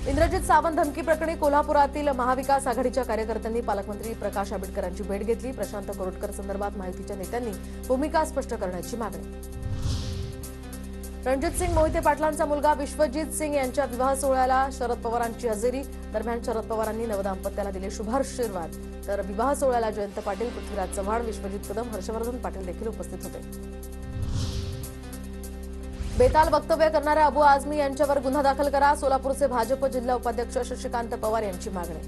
इंद्रजित सावंत धमकी प्रकरणी कोल्हापुरातील महाविकास आघाडीच्या कार्यकर्त्यांनी पालकमंत्री प्रकाश आंबेडकरांची भेट घेतली। प्रशांत कोरोटकर संदर्भात माहितीच्या नेत्यांनी भूमिका स्पष्ट करण्याची मागणी। रणजित सिंग मोहिते पाटलांचा मुलगा विश्वजित सिंग यांच्या विवाह सोहळ्याला शरद पवारांची हजेरी। दरम्यान शरद पवारांनी नवदाम्पत्याला दिले शुभाशीर्वाद। तर विवाह सोहळ्याला जयंत पाटील, पृथ्वीराज चव्हाण, विश्वजित कदम, हर्षवर्धन पाटील देखील उपस्थित होते। बेताल वक्तव्य करणाऱ्या अबू आझमी यांच्यावर गुन्हा दाखल करा, सोलापूरचे भाजप जिल्हा उपाध्यक्ष शशिकांत पवार यांची मागणी।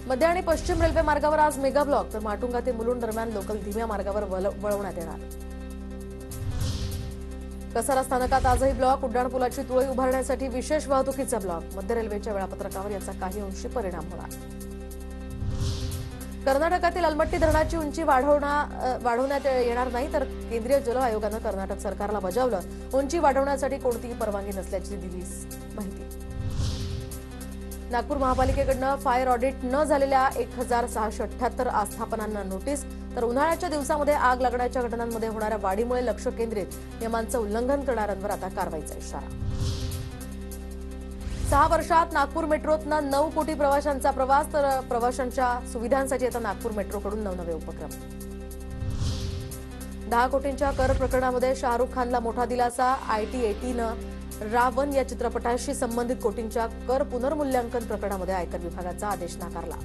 मध्य आणि पश्चिम रेल्वे मार्गावर आज मेगा ब्लॉक, तर माटुंगा ते मुलुंड दरम्यान लोकल धीम्या मार्गावर वळवण्यात येणार। कसारा स्थानकात आजही ब्लॉक, उड्डाणपुलाची तुळई उभारण्यासाठी विशेष वाहतुकीचा ब्लॉक। मध्य रेल्वेच्या वेळापत्रकावर याचा काही अंशी परिणाम होणार। कर्नाटकातील अलमट्टी धरणाची उंची वाढवण्यात येणार नाही, तर केंद्रीय जल आयोगानं कर्नाटक सरकारला बजावलं। उंची वाढवण्यासाठी कोणतीही परवानगी नसल्याची दिली माहिती। नागपूर महापालिकेकडनं फायर ऑडिट न झालेल्या 1678 आस्थापनांना नोटीस, तर उन्हाळ्याच्या दिवसामध्ये आग लागण्याच्या घटनांमध्ये होणाऱ्या वाढीमुळे लक्ष केंद्रित नियमांचं उल्लंघन करणाऱ्यांवर आता कारवाईचा इशारा। 6 वर्षात नागपूर मेट्रोतनं 9 कोटी प्रवाशांचा प्रवास, तर प्रवाशांच्या सुविधांसाठी आता नागपूर मेट्रोकडून नवनवे उपक्रम। 10 कोटींच्या कर प्रकरणामध्ये शाहरुख खानला मोठा दिलासा। IT-80नं रावण या चित्रपटाशी संबंधित कोटींच्या कर पुनर्मूल्यांकन प्रकरणामध्ये आयकर विभागाचा आदेश नाकारला।